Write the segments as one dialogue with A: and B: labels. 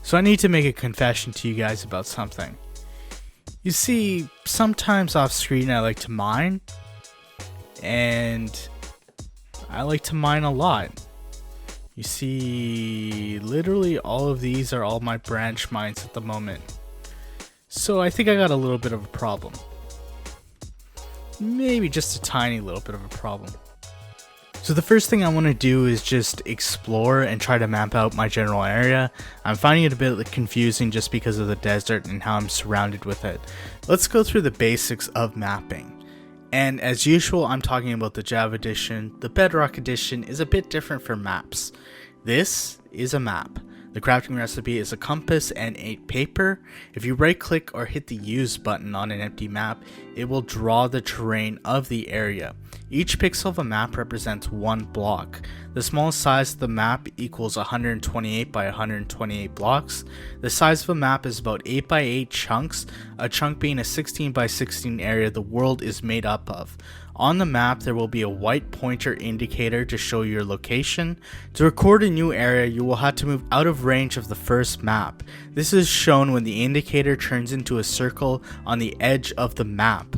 A: So I need to make a confession to you guys about something. You see, sometimes off screen I like to mine, and I like to mine a lot. You see, literally all of these are all my branch mines at the moment. So I think I got a little bit of a problem. Maybe just a tiny little bit of a problem. So the first thing I want to do is just explore and try to map out my general area. I'm finding it a bit confusing just because of the desert and how I'm surrounded with it. Let's go through the basics of mapping. And as usual, I'm talking about the Java edition. The Bedrock edition is a bit different for maps. This is a map. The crafting recipe is a compass and 8 paper. If you right click or hit the use button on an empty map, it will draw the terrain of the area. Each pixel of a map represents one block. The smallest size of the map equals 128 by 128 blocks. The size of a map is about 8 by 8 chunks, a chunk being a 16 by 16 area the world is made up of. On the map, there will be a white pointer indicator to show your location. To record a new area, you will have to move out of range of the first map. This is shown when the indicator turns into a circle on the edge of the map.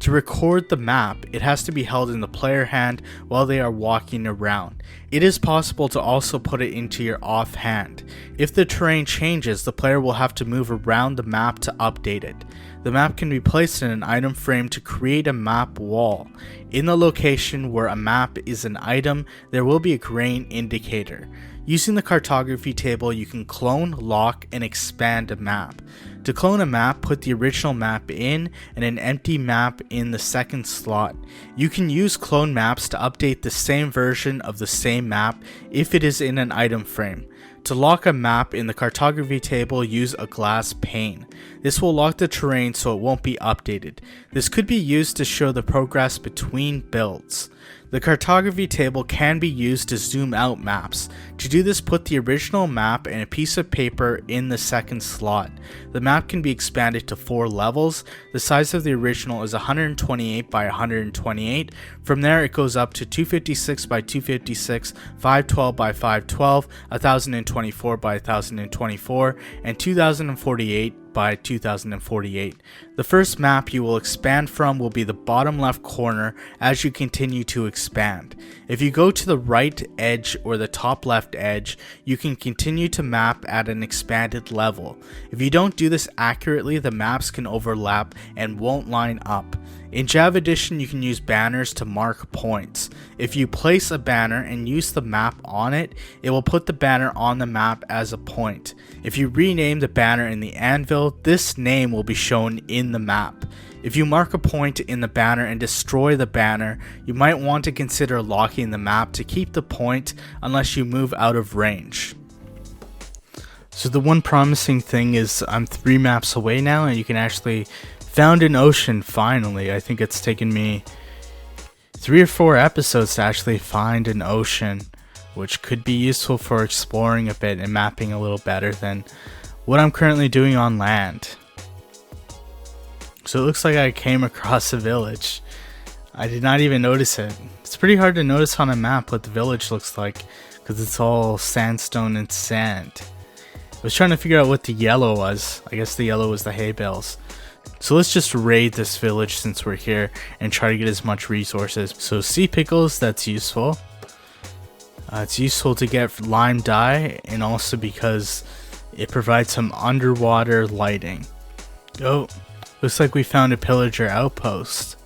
A: To record the map, it has to be held in the player hand while they are walking around. It is possible to also put it into your off hand. If the terrain changes, the player will have to move around the map to update it. The map can be placed in an item frame to create a map wall. In the location where a map is an item, there will be a grain indicator. Using the cartography table, you can clone, lock, and expand a map. To clone a map, put the original map in and an empty map in the second slot. You can use clone maps to update the same version of the same map if it is in an item frame. To lock a map in the cartography table, use a glass pane. This will lock the terrain so it won't be updated. This could be used to show the progress between builds. The cartography table can be used to zoom out maps. To do this, put the original map and a piece of paper in the second slot. The map can be expanded to 4 levels. The size of the original is 128 by 128. From there it goes up to 256 by 256, 512 by 512, 1024 by 1024, and 2048 by 2048. The first map you will expand from will be the bottom left corner as you continue to expand. If you go to the right edge or the top left edge, you can continue to map at an expanded level. If you don't do this accurately, the maps can overlap and won't line up. In Java Edition, you can use banners to mark points. If you place a banner and use the map on it, it will put the banner on the map as a point. If you rename the banner in the anvil, this name will be shown in the map. If you mark a point in the banner and destroy the banner, you might want to consider locking the map to keep the point unless you move out of range. So the one promising thing is I'm 3 maps away now and you can actually found an ocean finally. I think it's taken me 3 or 4 episodes to actually find an ocean, which could be useful for exploring a bit and mapping a little better than what I'm currently doing on land. So it looks like I came across a village. I did not even notice it. It's pretty hard to notice on a map what the village looks like because it's all sandstone and sand. I was trying to figure out what the yellow was. I guess the yellow was the hay bales. So let's just raid this village since we're here and try to get as much resources. So sea pickles, that's useful. It's useful to get lime dye and also because it provides some underwater lighting. Oh, looks like we found a pillager outpost.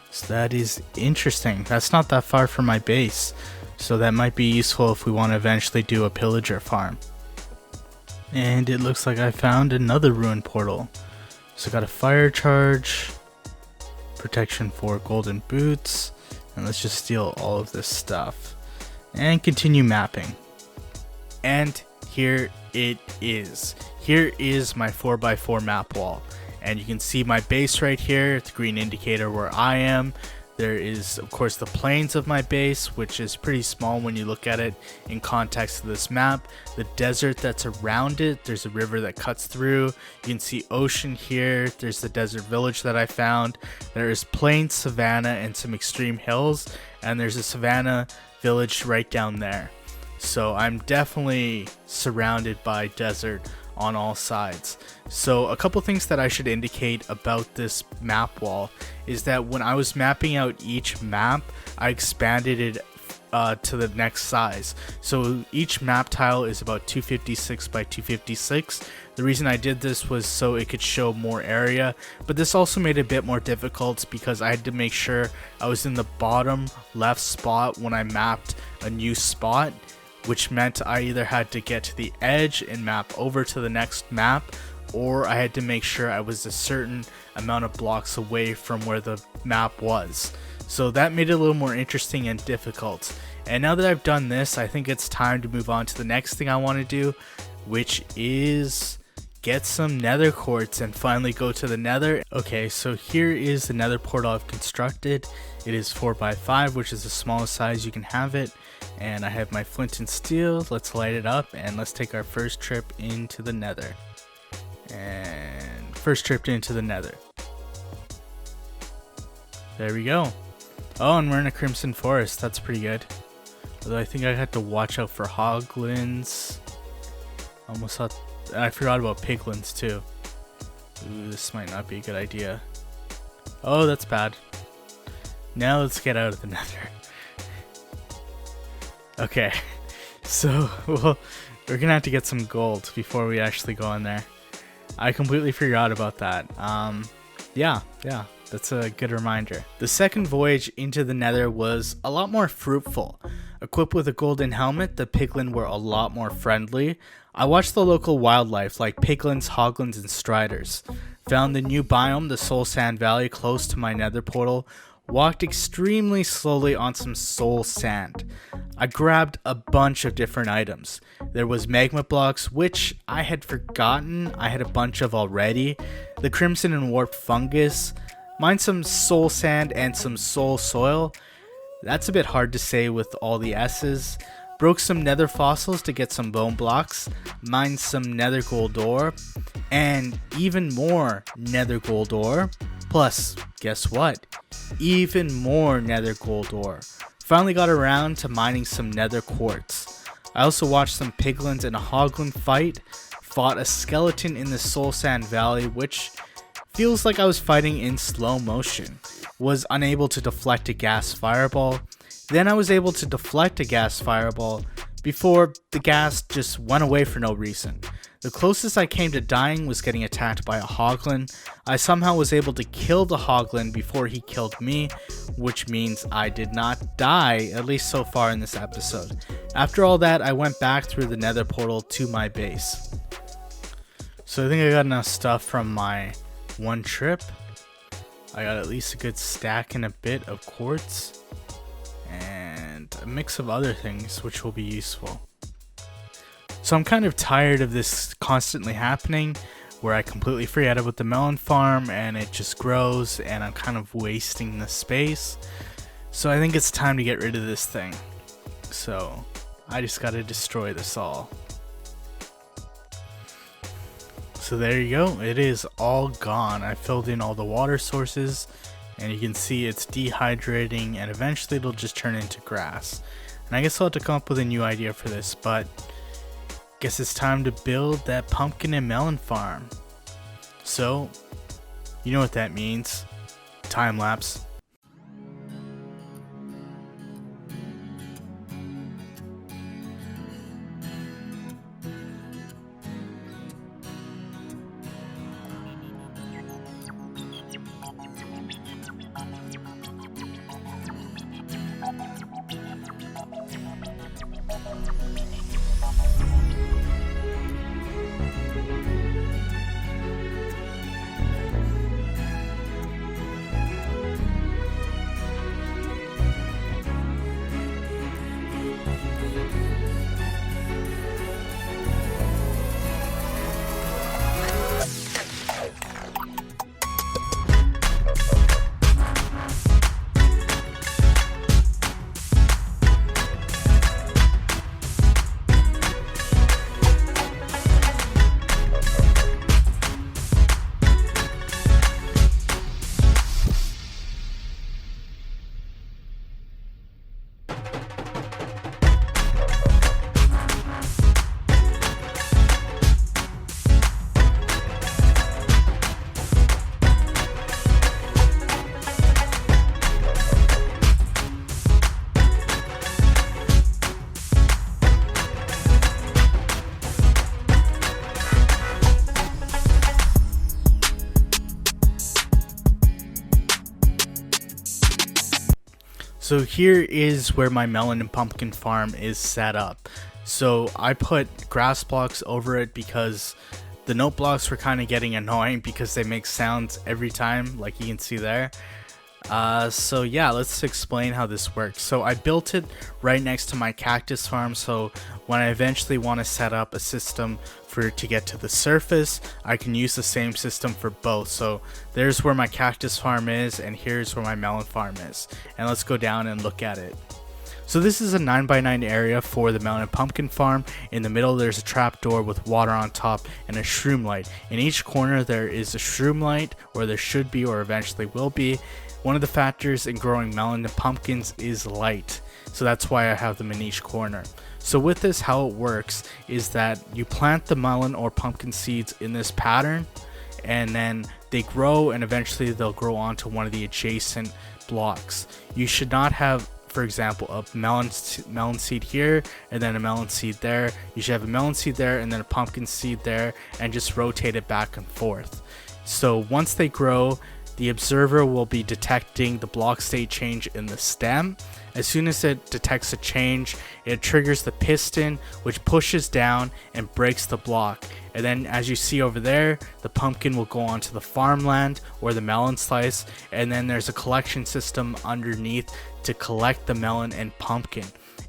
A: So that is interesting. That's not that far from my base. So that might be useful if we want to eventually do a pillager farm. And it looks like I found another ruin portal. So got a fire charge, protection for golden boots, and let's just steal all of this stuff and continue mapping. And here it is. Here is my 4x4 map wall, and you can see my base right here, the green indicator where I am. There is of course the plains of my base, which is pretty small when you look at it in context of this map. The desert that's around it, there's a river that cuts through. You can see ocean here. There's the desert village that I found. There is plain, savanna, and some extreme hills, and there's a savanna village right down there. So I'm definitely surrounded by desert on all sides. So a couple things that I should indicate about this map wall is that when I was mapping out each map, I expanded it to the next size. So each map tile is about 256 by 256. The reason I did this was so it could show more area, but this also made it a bit more difficult because I had to make sure I was in the bottom left spot when I mapped a new spot, which meant I either had to get to the edge and map over to the next map, or I had to make sure I was a certain amount of blocks away from where the map was. So that made it a little more interesting and difficult. And now that I've done this, I think it's time to move on to the next thing I want to do, which is get some nether quartz and finally go to the nether. Okay, so here is the nether portal I've constructed. It is 4x5, which is the smallest size you can have it. And I have my flint and steel. Let's light it up and let's take our first trip into the nether. And first trip into the nether. There we go. Oh, and we're in a crimson forest. That's pretty good. Although I think I had to watch out for hoglins. Almost thought... I forgot about piglins too. Ooh, this might not be a good idea. Oh, that's bad. Now let's get out of the nether. Okay. So, well, we're gonna have to get some gold before we actually go in there. I completely forgot about that. Yeah. That's a good reminder. The second voyage into the nether was a lot more fruitful. Equipped with a golden helmet, the piglin were a lot more friendly. I watched the local wildlife like piglins, hoglins, and striders. Found the new biome, the Soul Sand Valley, close to my nether portal. Walked extremely slowly on some soul sand. I grabbed a bunch of different items. There was magma blocks, which I had forgotten I had a bunch of already. The crimson and warped fungus. Mined some soul sand and some soul soil. That's a bit hard to say with all the S's. Broke some nether fossils to get some bone blocks. Mined some nether gold ore. And even more nether gold ore. Plus, guess what? Even more nether gold ore. Finally got around to mining some nether quartz. I also watched some piglins and a hoglin fight. Fought a skeleton in the Soul Sand Valley, which feels like I was fighting in slow motion. Was unable to deflect a gas fireball. Then I was able to deflect a gas fireball before the gas just went away for no reason. The closest I came to dying was getting attacked by a hoglin. I somehow was able to kill the hoglin before he killed me, which means I did not die, at least so far in this episode. After all that, I went back through the nether portal to my base. So I think I got enough stuff from my one trip. I got at least a good stack and a bit of quartz and a mix of other things which will be useful. So I'm kind of tired of this constantly happening where I completely forget about the melon farm and it just grows and I'm kind of wasting the space. So I think it's time to get rid of this thing. So I just gotta destroy this all. So there you go, it is all gone. I filled in all the water sources and you can see it's dehydrating and eventually it'll just turn into grass. And I guess I'll have to come up with a new idea for this, but guess it's time to build that pumpkin and melon farm. So, you know what that means. Time lapse. So here is where my melon and pumpkin farm is set up. So I put grass blocks over it because the note blocks were kind of getting annoying because they make sounds every time, like you can see there. So yeah, let's explain how this works. So I built it right next to my cactus farm, so when I eventually want to set up a system for it to get to the surface, I can use the same system for both. So there's where my cactus farm is, and here's where my melon farm is. And let's go down and look at it. So this is a 9x9 area for the melon and pumpkin farm. In the middle there's a trapdoor with water on top and a shroom light. In each corner there is a shroom light, or there should be, or eventually will be. One of the factors in growing melon and pumpkins is light, so that's why I have them in each corner. So with this, how it works is that you plant the melon or pumpkin seeds in this pattern, and then they grow, and eventually they'll grow onto one of the adjacent blocks. You should not have, for example, a melon seed here and then a melon seed there. You should have a melon seed there and then a pumpkin seed there, and just rotate it back and forth. So once they grow, the observer will be detecting the block state change in the stem. As soon as it detects a change, it triggers the piston, which pushes down and breaks the block. And then, as you see over there, the pumpkin will go onto the farmland or the melon slice, and then there's a collection system underneath to collect the melon and pumpkin.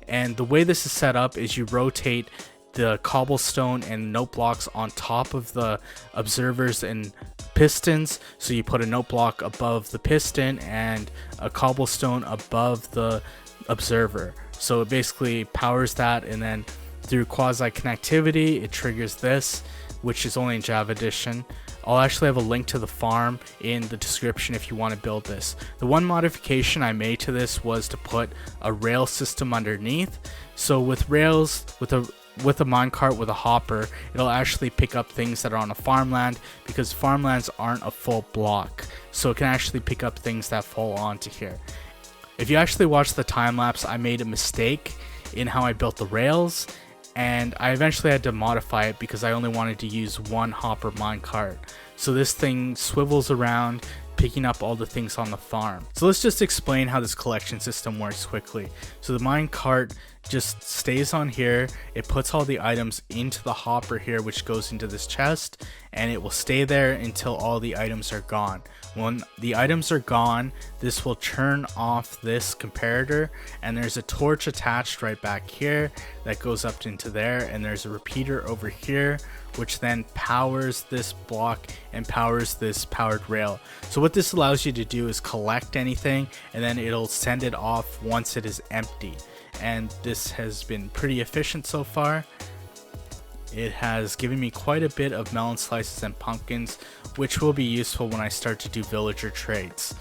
A: And the way this is set up is you rotate the cobblestone and note blocks on top of the observers and pistons. So you put a note block above the piston and a cobblestone above the observer. So it basically powers that, and then through quasi connectivity it triggers this, which is only in Java Edition. I'll actually have a link to the farm in the description if you want to build this. The one modification I made to this was to put a rail system underneath. So with rails, with a minecart with a hopper, it'll actually pick up things that are on a farmland, because farmlands aren't a full block, so it can actually pick up things that fall onto here. If you actually watch the time lapse, I made a mistake in how I built the rails, and I eventually had to modify it because I only wanted to use one hopper minecart. So this thing swivels around, picking up all the things on the farm. So let's just explain how this collection system works quickly. So the minecart just stays on here, it puts all the items into the hopper here, which goes into this chest, and it will stay there until all the items are gone. When the items are gone, this will turn off this comparator, and there's a torch attached right back here that goes up into there, and there's a repeater over here which then powers this block and powers this powered rail. So what this allows you to do is collect anything, and then it'll send it off once it is empty. And this has been pretty efficient so far. It has given me quite a bit of melon slices and pumpkins, which will be useful when I start to do villager trades.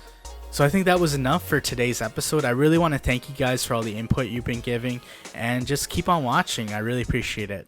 A: So I think that was enough for today's episode. I really want to thank you guys for all the input you've been giving, and just keep on watching. I really appreciate it.